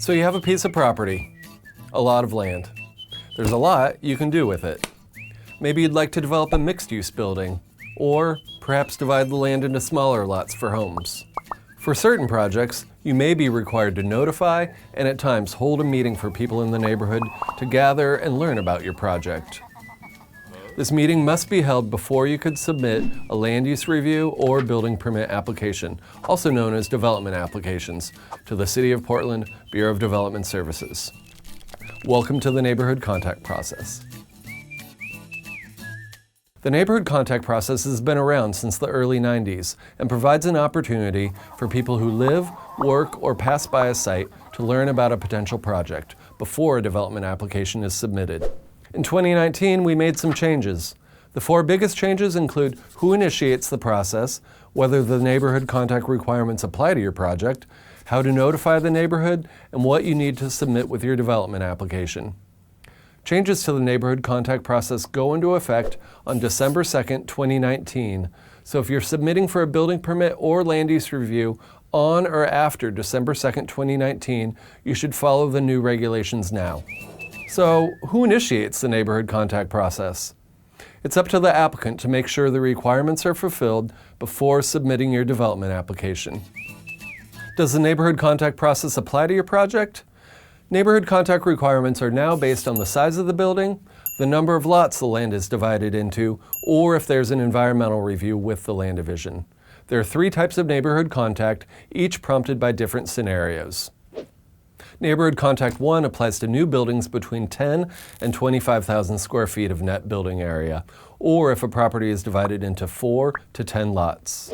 So you have a piece of property, a lot of land. There's a lot you can do with it. Maybe you'd like to develop a mixed-use building, or perhaps divide the land into smaller lots for homes. For certain projects, you may be required to notify and at times hold a meeting for people in the neighborhood to gather and learn about your project. This meeting must be held before you could submit a land use review or building permit application, also known as development applications, to the City of Portland Bureau of Development Services. Welcome to the neighborhood contact process. The neighborhood contact process has been around since the early 90s and provides an opportunity for people who live, work, or pass by a site to learn about a potential project before a development application is submitted. In 2019, we made some changes. The 4 biggest changes include who initiates the process, whether the neighborhood contact requirements apply to your project, how to notify the neighborhood, and what you need to submit with your development application. Changes to the neighborhood contact process go into effect on December 2nd, 2019. So if you're submitting for a building permit or land use review on or after December 2nd, 2019, you should follow the new regulations now. So who initiates the neighborhood contact process? It's up to the applicant to make sure the requirements are fulfilled before submitting your development application. Does the neighborhood contact process apply to your project? Neighborhood contact requirements are now based on the size of the building, the number of lots the land is divided into, or if there's an environmental review with the land division. There are 3 types of neighborhood contact, each prompted by different scenarios. Neighborhood Contact 1 applies to new buildings between 10 and 25,000 square feet of net building area, or if a property is divided into 4 to 10 lots.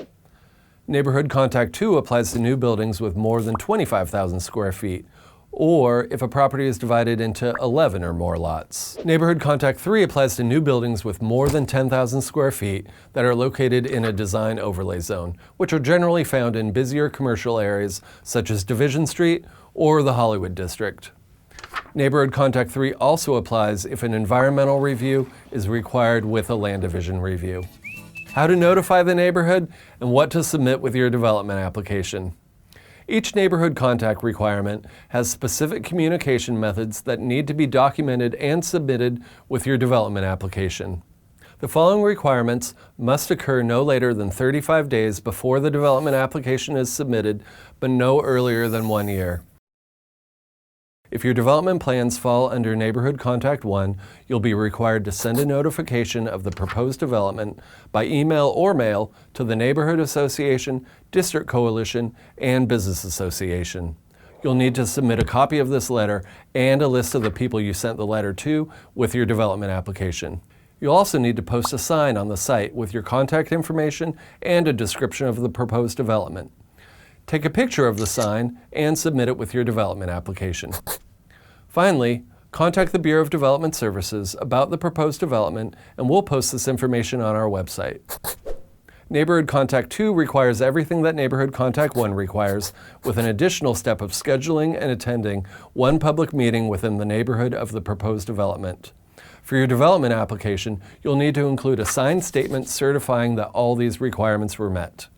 Neighborhood Contact 2 applies to new buildings with more than 25,000 square feet, or if a property is divided into 11 or more lots. Neighborhood Contact 3 applies to new buildings with more than 10,000 square feet that are located in a design overlay zone, which are generally found in busier commercial areas such as Division Street or the Hollywood District. Neighborhood Contact 3 also applies if an environmental review is required with a land division review. How to notify the neighborhood and what to submit with your development application. Each neighborhood contact requirement has specific communication methods that need to be documented and submitted with your development application. The following requirements must occur no later than 35 days before the development application is submitted, but no earlier than 1 year. If your development plans fall under Neighborhood Contact 1, you'll be required to send a notification of the proposed development by email or mail to the Neighborhood Association, District Coalition, and Business Association. You'll need to submit a copy of this letter and a list of the people you sent the letter to with your development application. You'll also need to post a sign on the site with your contact information and a description of the proposed development. Take a picture of the sign and submit it with your development application. Finally, contact the Bureau of Development Services about the proposed development and we'll post this information on our website. Neighborhood Contact 2 requires everything that Neighborhood Contact 1 requires, with an additional step of scheduling and attending 1 public meeting within the neighborhood of the proposed development. For your development application, you'll need to include a signed statement certifying that all these requirements were met.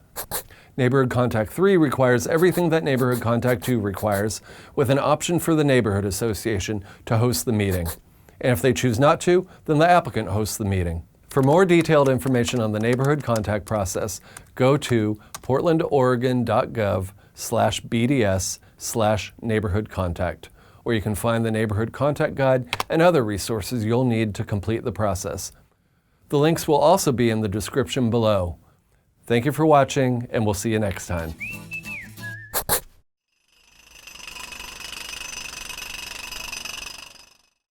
Neighborhood Contact 3 requires everything that Neighborhood Contact 2 requires, with an option for the Neighborhood Association to host the meeting. And if they choose not to, then the applicant hosts the meeting. For more detailed information on the neighborhood contact process, go to portlandoregon.gov/BDS/neighborhoodcontact, where you can find the Neighborhood Contact Guide and other resources you'll need to complete the process. The links will also be in the description below. Thank you for watching, and we'll see you next time.